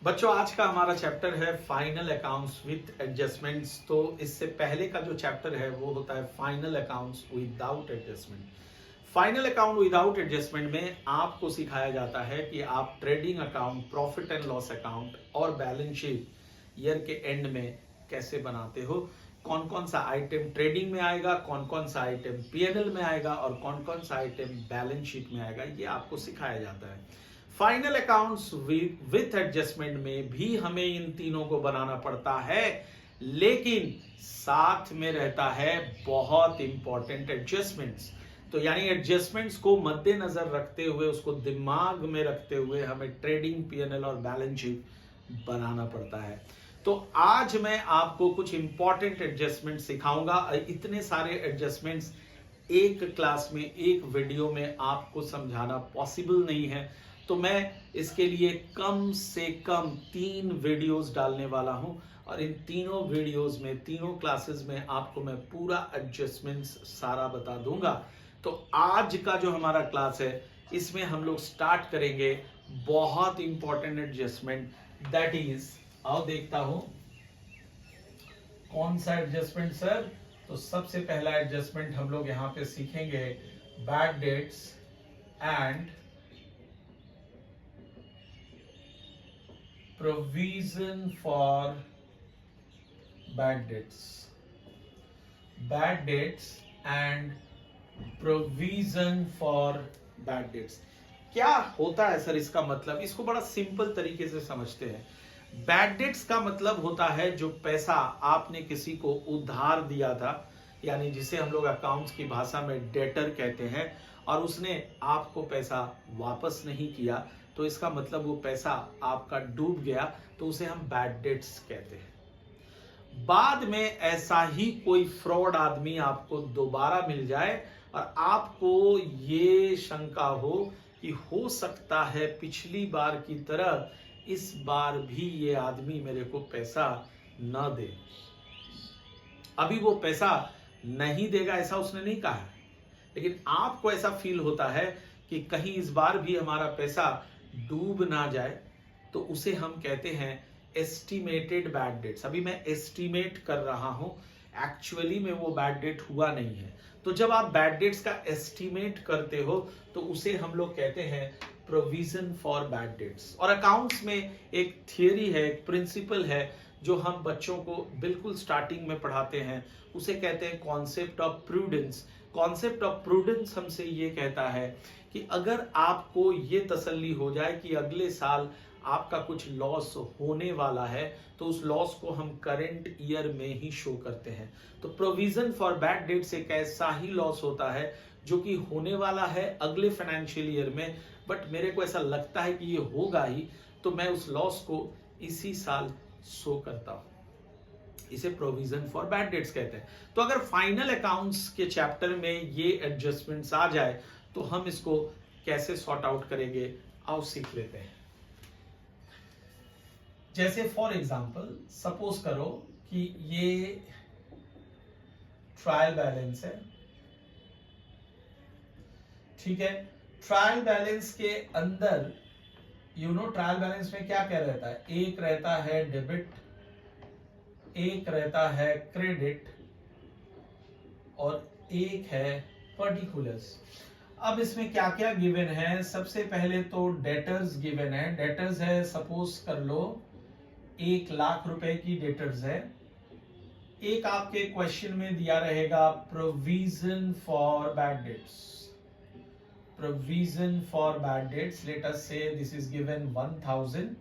बच्चों, आज का हमारा चैप्टर है फाइनल अकाउंट्स विथ एडजस्टमेंट्स। तो इससे पहले का जो चैप्टर है वो होता है final accounts without adjustment. Final account without adjustment में आपको सिखाया जाता है कि आप trading account, profit and loss account और बैलेंस शीट ईयर के एंड में कैसे बनाते हो, कौन कौन सा आइटम ट्रेडिंग में आएगा, कौन कौन सा आइटम पीएनएल में आएगा और कौन कौन सा आइटम बैलेंस शीट में आएगा, ये आपको सिखाया जाता है। फाइनल अकाउंट्स विथ एडजस्टमेंट में भी हमें इन तीनों को बनाना पड़ता है, लेकिन साथ में रहता है बहुत इंपॉर्टेंट एडजस्टमेंट्स। तो यानी एडजस्टमेंट्स को मद्देनजर रखते हुए, उसको दिमाग में रखते हुए हमें ट्रेडिंग, पीएनएल और बैलेंस शीट बनाना पड़ता है। तो आज मैं आपको कुछ इंपॉर्टेंट एडजस्टमेंट सिखाऊंगा। इतने सारे एडजस्टमेंट्स एक क्लास में, एक वीडियो में आपको समझाना पॉसिबल नहीं है, तो मैं इसके लिए कम से कम 3 वीडियोस डालने वाला हूं और इन तीनों वीडियोस में, तीनों क्लासेस में आपको मैं पूरा एडजस्टमेंट्स सारा बता दूंगा। तो आज का जो हमारा क्लास है इसमें हम लोग स्टार्ट करेंगे बहुत इंपॉर्टेंट एडजस्टमेंट, दैट इज, आओ देखता हूं कौन सा एडजस्टमेंट सर। तो सबसे पहला एडजस्टमेंट हम लोग यहां पे सीखेंगे bad debts and provision for bad debts, bad debts and provision for bad debts। क्या होता है सर इसका मतलब? इसको बड़ा सिंपल तरीके से समझते हैं। बैड डेट्स का मतलब होता है जो पैसा आपने किसी को उधार दिया था, यानी जिसे हम लोग अकाउंट्स की भाषा में डेटर कहते हैं, और उसने आपको पैसा वापस नहीं किया, तो इसका मतलब वो पैसा आपका डूब गया, तो उसे हम बैड डेट्स कहते हैं। बाद में ऐसा ही कोई फ्रॉड आदमी आपको दोबारा मिल जाए और आपको ये शंका हो कि हो सकता है पिछली बार की तरह इस बार भी ये आदमी मेरे को पैसा न दे। अभी वो पैसा नहीं देगा ऐसा उसने नहीं कहा है, लेकिन आपको ऐसा फील होता है कि कहीं इस बार भी हमारा पैसा डूब ना जाए, तो उसे हम कहते हैं एस्टिमेटेड बैड डेट्स। अभी मैं एस्टिमेट कर रहा हूं, एक्चुअली में वो बैड डेट हुआ नहीं है। तो जब आप बैड डेट्स का एस्टिमेट करते हो तो उसे हम लोग कहते हैं प्रोविजन फॉर बैड डेट्स। और अकाउंट्स में एक थियरी है, एक प्रिंसिपल है जो हम बच्चों को बिल्कुल स्टार्टिंग में पढ़ाते हैं, उसे कहते हैं concept of prudence. Concept of prudence हमसे ये कहता है कि अगर आपको ये तसल्ली हो जाए कि अगले साल आपका कुछ लॉस होने वाला है, तो उस लॉस को हम करंट ईयर में ही शो करते हैं। तो प्रोविजन फॉर बैड डेट्स एक ऐसा ही लॉस होता है जो कि होने वाला है अगले फाइनेंशियल ईयर में, बट मेरे को ऐसा लगता है कि ये होगा ही, तो मैं उस लॉस को इसी साल शो करता हूं। इसे प्रोविजन फॉर बैड डेट्स कहते हैं। तो अगर फाइनल अकाउंट्स के चैप्टर में ये एडजस्टमेंट्स आ जाए तो हम इसको कैसे सॉर्ट आउट करेंगे, आओ सीख लेते हैं। जैसे फॉर एग्जांपल सपोज करो कि ये ट्रायल बैलेंस है, ठीक है। ट्रायल बैलेंस के अंदर ट्रायल बैलेंस में क्या क्या रहता है? एक रहता है डेबिट, एक रहता है क्रेडिट और एक है पर्टिकुलर्स। अब इसमें क्या क्या गिवन है? सबसे पहले तो डेटर्स गिवन है। डेटर्स है, सपोज कर लो 1 लाख रुपए की डेटर्स है। एक आपके क्वेश्चन में दिया रहेगा provision for bad dates. Provision for bad dates, let us से दिस इज गिवन 1000।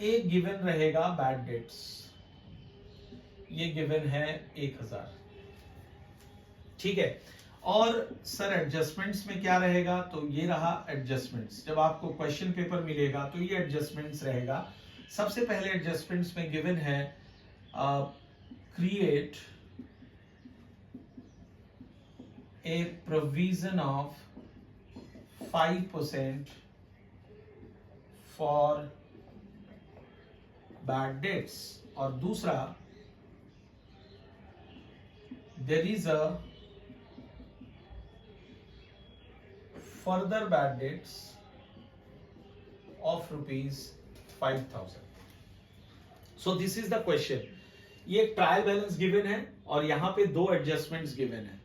एक गिवन रहेगा बैड डेट्स, ये गिवन है 1000, ठीक है। और सर एडजस्टमेंट्स में क्या रहेगा? तो ये रहा एडजस्टमेंट्स। जब आपको क्वेश्चन पेपर मिलेगा तो ये एडजस्टमेंट्स रहेगा। सबसे पहले एडजस्टमेंट्स में गिवन है create a provision of 5% for bad debts, और दूसरा there is a further bad debts of rupees 5000। So this is the question. ये ट्रायल बैलेंस गिवन है और यहां पे दो एडजस्टमेंट्स गिवन है,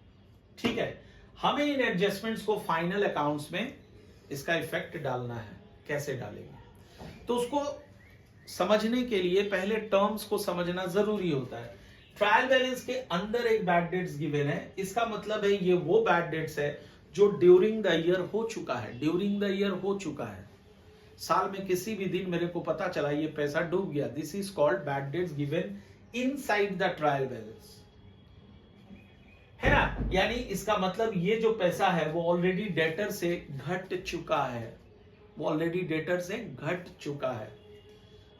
ठीक है। हमें इन एडजस्टमेंट्स को फाइनल अकाउंट्स में इसका इफेक्ट डालना है। कैसे डालेंगे, तो उसको समझने के लिए पहले टर्म्स को समझना जरूरी होता है। ट्रायल बैलेंस के अंदर एक बैड डेट्स गिवन है, इसका मतलब है ये वो बैड डेट्स है जो ड्यूरिंग द ईयर हो चुका है, ड्यूरिंग द ईयर हो चुका है। साल में किसी भी दिन मेरे को पता चला ये पैसा डूब गया, this is called bad debts given inside the trial balance, है ना। यानी इसका मतलब ये जो पैसा है वो ऑलरेडी डेटर से घट चुका है, वो ऑलरेडी डेटर से घट चुका है।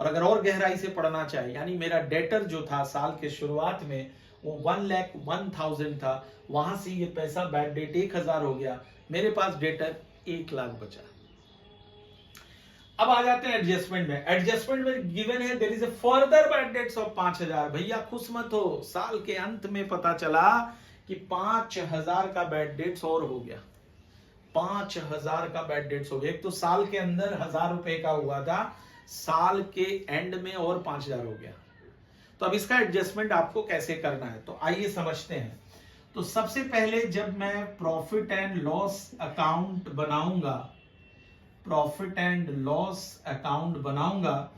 और अगर और गहराई से पढ़ना चाहे, यानी मेरा डेटर जो था साल के शुरुआत में वो 1,01,000 था, वहां से ये पैसा बैड डेट 1,000 हो गया, मेरे पास डेटर 1,00,000 बचा। अब आ जाते हैं एडजस्टमेंट में। एडजस्टमेंट में गिवन है there is a further bad debts of 5,000। भैया खुश मत हो, साल के अंत में पता चला कि 5,000 का बैड डेट्स और हो गया, 5,000 का बैड डेट्स हो गया। एक तो साल के अंदर 1,000 रुपए का हुआ था, साल के एंड में और 5,000 हो गया। तो अब इसका एडजस्टमेंट आपको कैसे करना है, तो आइए समझते हैं। तो सबसे पहले जब मैं प्रॉफिट एंड लॉस अकाउंट बनाऊंगा, प्रॉफिट एंड लॉस अकाउंट बनाऊंगा,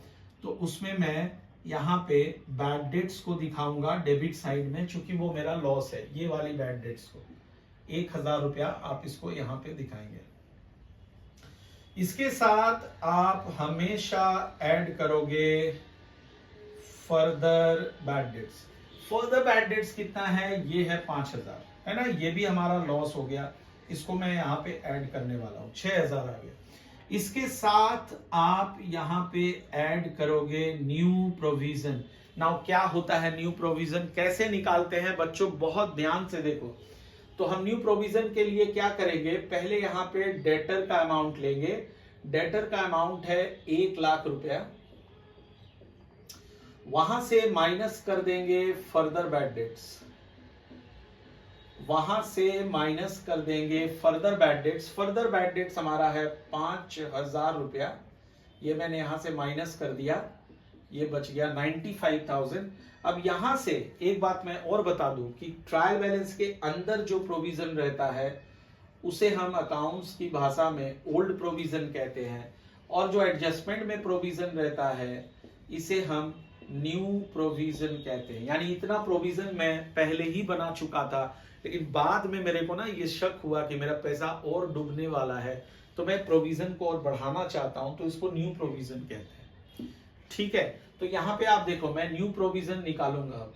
तो उसमें मैं यहां पे बैड डेट्स को दिखाऊंगा डेबिट साइड में, चूंकि वो मेरा लॉस है, ये वाली बैड डेट्स को 1,000 रुपया आप इसको यहां पे दिखाएंगे। इसके साथ आप हमेशा ऐड करोगे further bad dates. Further bad dates कितना है, ये है 5,000, है ना। ये भी हमारा लॉस हो गया, इसको मैं यहाँ पे ऐड करने वाला हूं, 6,000 आ गया। इसके साथ आप यहाँ पे ऐड करोगे न्यू प्रोविजन। नाउ क्या होता है न्यू प्रोविजन, कैसे निकालते हैं बच्चों, बहुत ध्यान से देखो। तो हम न्यू प्रोविजन के लिए क्या करेंगे, पहले यहाँ पे डेटर का अमाउंट लेंगे। डेटर का अमाउंट है 1,00,000 रुपया, वहां से माइनस कर देंगे फर्दर बैड डेट्स, वहां से माइनस कर देंगे further bad dates. Further bad dates हमारा है 5,000 रुपया, ये मैंने यहां से माइनस कर दिया, ये बच गया 95,000। अब यहां से एक बात मैं और बता दूं कि ट्रायल बैलेंस के अंदर जो प्रोविजन रहता है उसे हम अकाउंट्स की भाषा में ओल्ड प्रोविजन कहते हैं, और जो एडजस्टमेंट में प्रोविजन रहता है इसे हम न्यू प्रोविजन कहते हैं। यानी इतना प्रोविजन मैं पहले ही बना चुका था, लेकिन बाद में मेरे को ना ये शक हुआ कि मेरा पैसा और डूबने वाला है, तो मैं प्रोविजन को और बढ़ाना चाहता हूं, तो इसको न्यू प्रोविजन कहते हैं, ठीक है। तो यहां पे आप देखो मैं न्यू प्रोविजन निकालूंगा। अब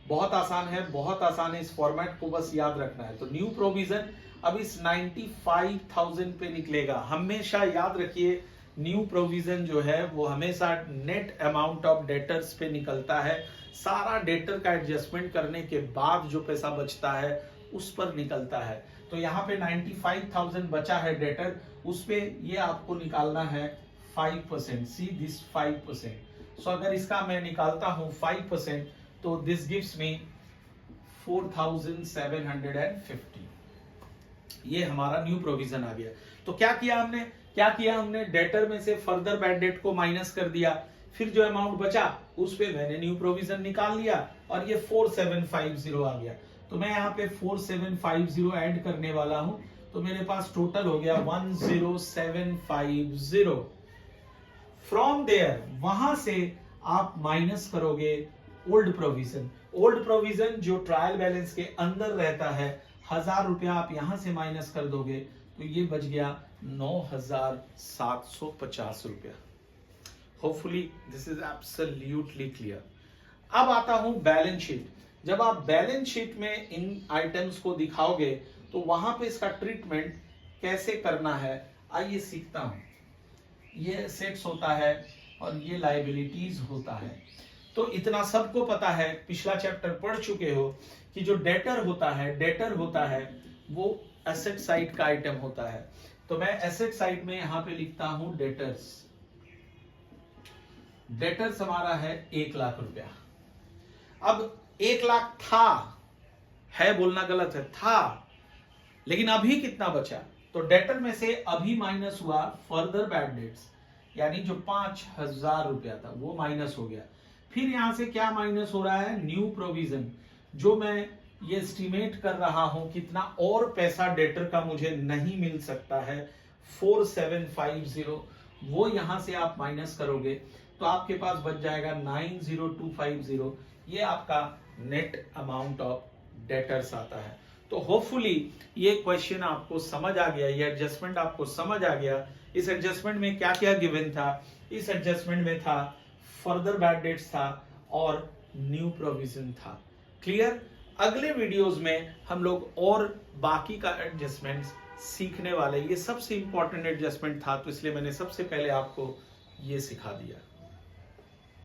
बहुत आसान है, बहुत आसान है, इस फॉर्मेट को बस याद रखना है। तो न्यू प्रोविजन अब इस 95,000 पे निकलेगा। हमेशा याद रखिए न्यू प्रोविजन जो है वो हमेशा नेट अमाउंट ऑफ डेटर्स पे निकलता है, सारा डेटर का एडजस्टमेंट करने के बाद जो पैसा बचता है उस पर निकलता है। तो यहाँ पे 95,000 बचा है डेटर, उस पे ये आपको निकालना है 5%, सी दिस 5%। सो अगर इसका मैं निकालता हूं 5%, तो दिस गिव्स मी 4,750। ये हमारा न्यू प्रोविजन आ गया। तो क्या किया हमने डेटर में से फर्दर बैड डेट को माइनस कर दिया, फिर जो अमाउंट बचा उस पे मैंने न्यू प्रोविजन निकाल लिया, और ये 4,750 आ गया। तो मैं यहाँ पे 4,750 ऐड करने वाला हूं, तो मेरे पास टोटल हो गया 10,750। फ्रॉम देयर वहां से आप माइनस करोगे ओल्ड प्रोविजन। ओल्ड प्रोविजन जो ट्रायल बैलेंस के अंदर रहता है, 1,000 रुपया आप यहां से माइनस कर दोगे, तो ये बच गया 9,750 रुपया। Hopefully this is absolutely clear. अब आता हूं बैलेंस शीट। जब आप बैलेंस शीट में इन आइटम्स को दिखाओगे तो वहां पे इसका ट्रीटमेंट कैसे करना है आइए सीखता हूं। ये एसेट्स होता है और ये लायबिलिटीज होता है। तो इतना सबको पता है, पिछला चैप्टर पढ़ चुके हो कि जो डेटर होता है वो एसेट साइड का आइटम होता है। तो मैं एसेट साइड में यहां पे लिखता हूं डेटर्स। डेटर्स हमारा है 1,00,000 रुपया। अब 1,00,000 था, है बोलना गलत है, था, लेकिन अभी कितना बचा, तो डेटर में से अभी माइनस हुआ फर्दर बैड डेट्स, यानी जो 5,000 रुपया था वो माइनस हो गया। फिर यहां से क्या माइनस हो रहा है, न्यू प्रोविजन, जो मैं ये एस्टिमेट कर रहा हूं कितना और पैसा डेटर का मुझे नहीं मिल सकता है 4750, वो यहां से आप माइनस करोगे तो आपके पास बच जाएगा 90250। ये आपका नेट अमाउंट ऑफ डेटर्स आता है। तो होपफुली ये क्वेश्चन आपको समझ आ गया, ये एडजस्टमेंट आपको समझ आ गया। इस एडजस्टमेंट में क्या क्या गिवन था, इस एडजस्टमेंट में था फर्दर बैड डेट्स था और न्यू प्रोविजन था। क्लियर? अगले वीडियोस में हम लोग और बाकी का एडजस्टमेंट्स सीखने वाले। ये सबसे इंपॉर्टेंट एडजस्टमेंट था तो इसलिए मैंने सबसे पहले आपको ये सिखा दिया।